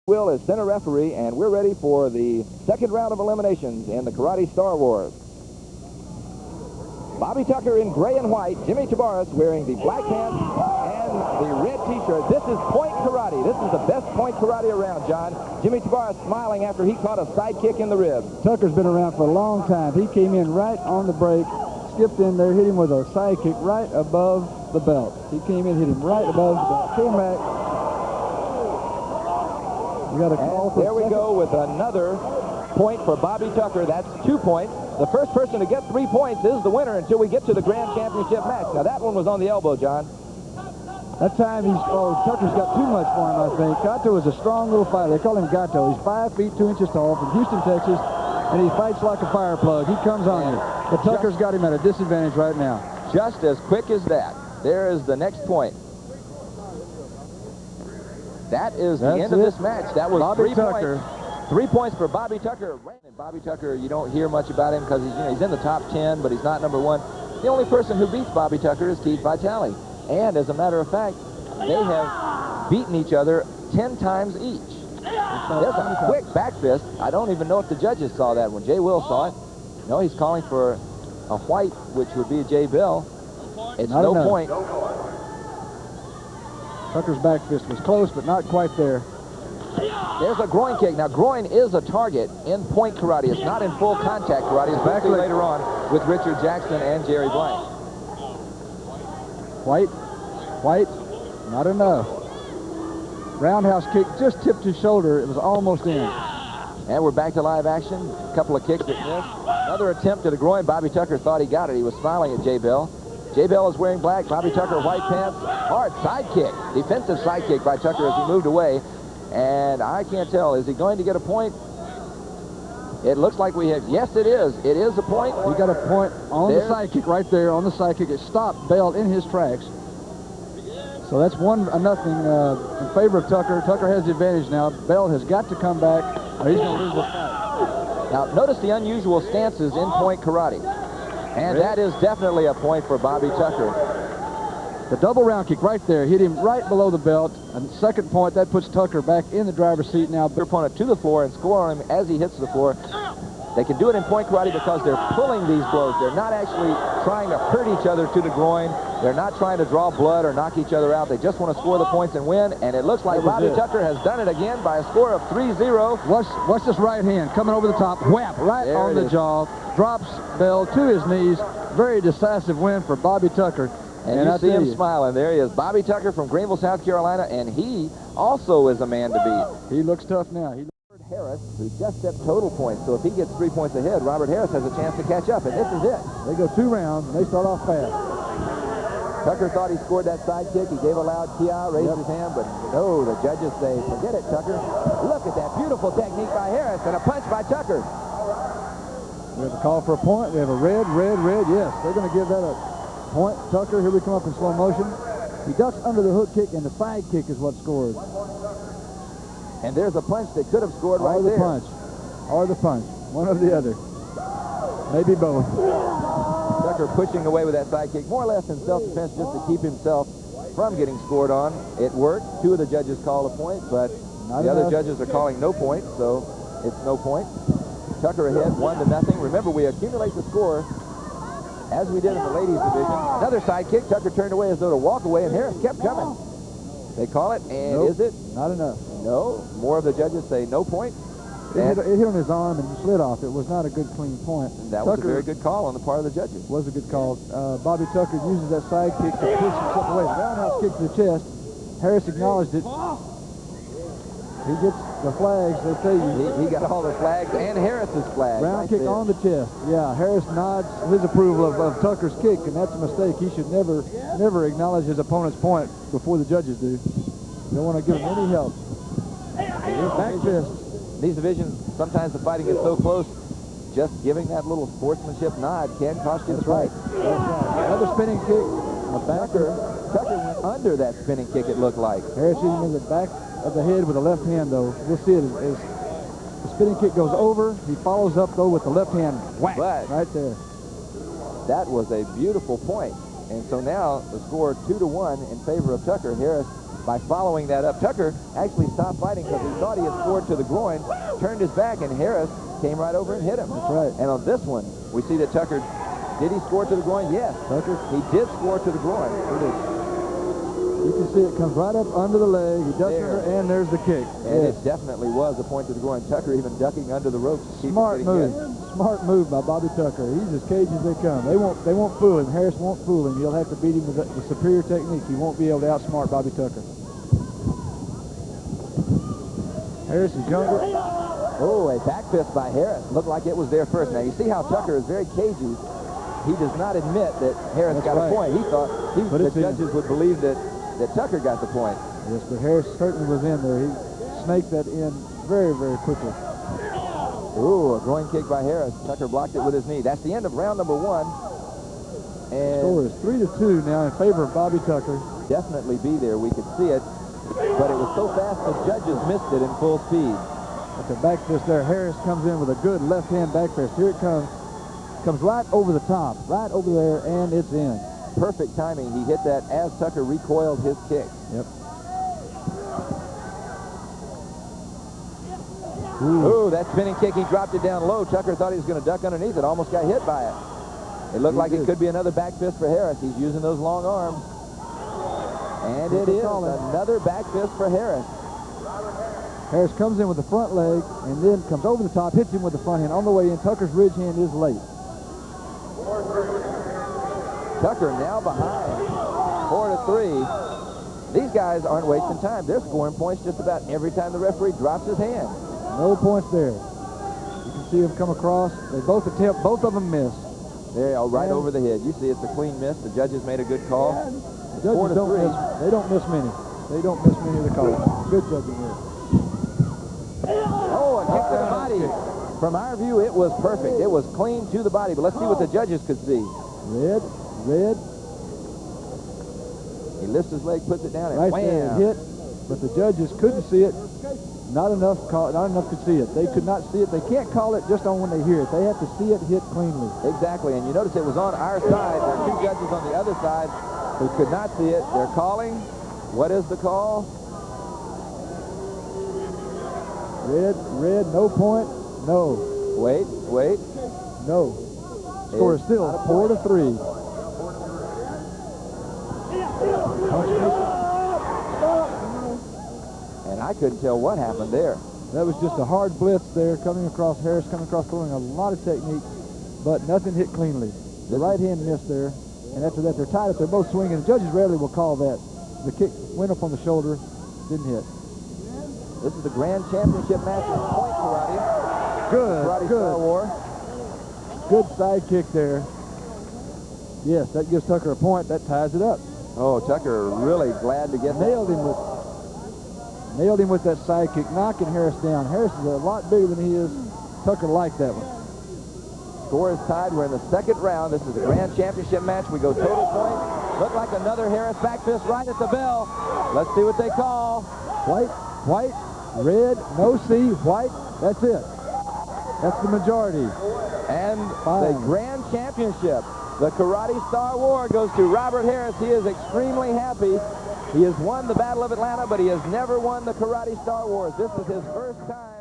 Will is center referee, and we're ready for the second round of eliminations in the Karate Star Wars. Bobby Tucker in gray and white, Jimmy Tabares wearing the black pants and the red t-shirt. This is point karate. This is the best point karate around, John. Jimmy Tabares smiling after he caught a side kick in the ribs. Tucker's been around for a long time. He came in right on the break, skipped in there, hit him with a side kick right above the belt. He came in, hit him right above the belt. Came back. We got a call for there we go with another point for Bobby Tucker. That's 2 points. The first person to get 3 points is the winner until we get to the Grand Championship match. Now, that one was on the elbow, John. That time, Tucker's got too much for him, I think. Gato is a strong little fighter. They call him Gato. He's 5 feet 2 inches tall from Houston, Texas, and he fights like a fire plug. He comes on you. But Tucker's got him at a disadvantage right now. Just as quick as that. There is the next point. That is the end of this match. That was Bobby 3 Tucker. points. 3 points for Bobby Tucker. And Bobby Tucker, you don't hear much about him because he's in the top 10, but he's not number 1. The only person who beats Bobby Tucker is Keith Vitale. And as a matter of fact, they have beaten each other 10 times each. There's a quick back fist. I don't even know if the judges saw that one. Jay Will saw it. No, he's calling for a white, which would be a Jay Bill. It's no point. Tucker's back fist was close, but not quite there. There's a groin kick. Now, groin is a target in point karate. It's not in full contact karate. It's back later on with Richard Jackson and Jerry Blank. White, not enough. Roundhouse kick just tipped his shoulder. It was almost in. And we're back to live action. A couple of kicks that missed. Another attempt at a groin. Bobby Tucker thought he got it. He was smiling at Jay Bell. Jay Bell is wearing black. Bobby Tucker, white pants. Hard side kick. Defensive side kick by Tucker as he moved away. And I can't tell. Is he going to get a point? It looks like we have. Yes, it is. It is a point. We got a point on the side kick right there. On the side kick. It stopped Bell in his tracks. So that's 1-0 in favor of Tucker. Tucker has the advantage now. Bell has got to come back or he's going to lose the fight. Now, notice the unusual stances in point karate. And that is definitely a point for Bobby Tucker. The double round kick right there hit him right below the belt. And second point, that puts Tucker back in the driver's seat now. Their opponent to the floor and score on him as he hits the floor. They can do it in point karate because they're pulling these blows. They're not actually trying to hurt each other to the groin. They're not trying to draw blood or knock each other out. They just want to score the points and win. And it looks like Bobby Tucker has done it again by a score of 3-0. Watch this right hand coming over the top. Whap, right on the jaw. Drops Bell to his knees. Very decisive win for Bobby Tucker. And you see him smiling. There he is. Bobby Tucker from Greenville, South Carolina. And he also is a man to beat. He looks tough now. Robert Harris, who just set total points. So if he gets 3 points ahead, Robert Harris has a chance to catch up. And this is it. They go 2 rounds, and they start off fast. Tucker thought he scored that side kick. He gave a loud kia, raised his hand, but no, the judges say, forget it, Tucker. Look at that beautiful technique by Harris and a punch by Tucker. We have a call for a point. We have a red. Yes, they're going to give that a point. Tucker, here we come up in slow motion. He ducks under the hook kick, and the side kick is what scored. And there's a punch that could have scored right there. Or the punch. One or the other. Maybe both. Tucker pushing away with that side kick, more or less in self-defense just to keep himself from getting scored on. It worked. 2 of the judges called a point, but the other judges are calling no point, so it's no point. Tucker ahead, 1-0. Remember, we accumulate the score as we did in the ladies division. Another side kick. Tucker turned away as though to walk away, and Harris kept coming. They call it, and is it? Not enough. No. More of the judges say no point. It hit on his arm and slid off. It was not a good, clean point. That was a very good call on the part of the judges. Was a good call. Bobby Tucker uses that side kick to push himself away. Roundhouse kick to the chest. Harris acknowledged it. He gets the flags. They say he got all the flags and Harris's flag. Round kick on the chest. Yeah, Harris nods his approval of Tucker's kick, and that's a mistake. He should never acknowledge his opponent's point before the judges do. Don't want to give him any help. Back fist. These divisions, sometimes the fighting is so close, just giving that little sportsmanship nod can cost you the fight. That's right. Another spinning kick. Tucker went under that spinning kick, it looked like. Harris hit him in the back of the head with the left hand, though. We'll see it as the spinning kick goes over. He follows up, though, with the left hand whack right there. That was a beautiful point. And so now the score 2-1 in favor of Tucker. Harris, by following that up, Tucker actually stopped fighting because he thought he had scored to the groin, turned his back, and Harris came right over and hit him. That's right. And on this one, we see that Tucker, did he score to the groin? Yes. Tucker, he did score to the groin. you can see it comes right up under the leg. He ducks under, and there's the kick. And it definitely was a point to the groin. Tucker even ducking under the ropes to keep Smart it move. hit. Smart move by Bobby Tucker. He's as cagey as they come. They won't fool him. Harris won't fool him. You'll have to beat him with the superior technique. He won't be able to outsmart Bobby Tucker. Harris is younger. Oh, a back fist by Harris. Looked like it was there first. Now, you see how Tucker is very cagey. He does not admit that Harris got a point. He thought the judges would believe that Tucker got the point. Yes, but Harris certainly was in there. He snaked that in very, very quickly. Ooh, a groin kick by Harris. Tucker blocked it with his knee. That's the end of round number 1. And the score is 3-2 now in favor of Bobby Tucker. Definitely be there. We could see it. But it was so fast the judges missed it in full speed. That's a back fist there. Harris comes in with a good left-hand back fist. Here it comes. Comes right over the top. Right over there, and it's in. Perfect timing. He hit that as Tucker recoiled his kick. Yep. Ooh, that spinning kick, he dropped it down low. Tucker thought he was going to duck underneath it. Almost got hit by it. It looked like it could be another back fist for Harris. He's using those long arms. And it is another back fist for Harris. Harris comes in with the front leg and then comes over the top, hits him with the front hand. On the way in, Tucker's ridge hand is late. Tucker now behind 4-3. These guys aren't wasting time. They're scoring points just about every time the referee drops his hand. No points there. You can see them come across. They both attempt, both of them miss. They're right over the head. You see it's a clean miss. The judges made a good call. The judges don't miss. They don't miss many. They don't miss many of the calls. Good judging there. Oh, a kick to the body. From our view, it was perfect. It was clean to the body. But let's see what the judges could see. Red. He lifts his leg, puts it down, and right wham. there, hit. But the judges couldn't see it. Not enough could see it. They could not see it. They can't call it just on when they hear it. They have to see it hit cleanly. Exactly. And you notice it was on our side. There are two judges on the other side who could not see it. They're calling. What is the call? Red, no point, no. Wait. No. Score is still 4-3. And I couldn't tell what happened there. That was just a hard blitz there coming across Harris, throwing a lot of technique, but nothing hit cleanly. The right hand missed there, and after that they're tied up. They're both swinging. The judges rarely will call that. The kick went up on the shoulder, didn't hit. This is the Grand Championship match in point karate. Karate Star War. Good side kick there. Yes, that gives Tucker a point. That ties it up. Oh, Tucker really glad to get nailed him with that side kick, knocking Harris down. Harris is a lot bigger than he is. Tucker liked that one. Score is tied. We're in the second round. This is the Grand Championship match. We go total points. Look like another Harris back fist right at the bell. Let's see what they call. White, red, no C, white. That's it. That's the majority. And the Grand Championship, the Karate Star War, goes to Robert Harris. He is extremely happy. He has won the Battle of Atlanta, but he has never won the Karate Star Wars. This is his first time.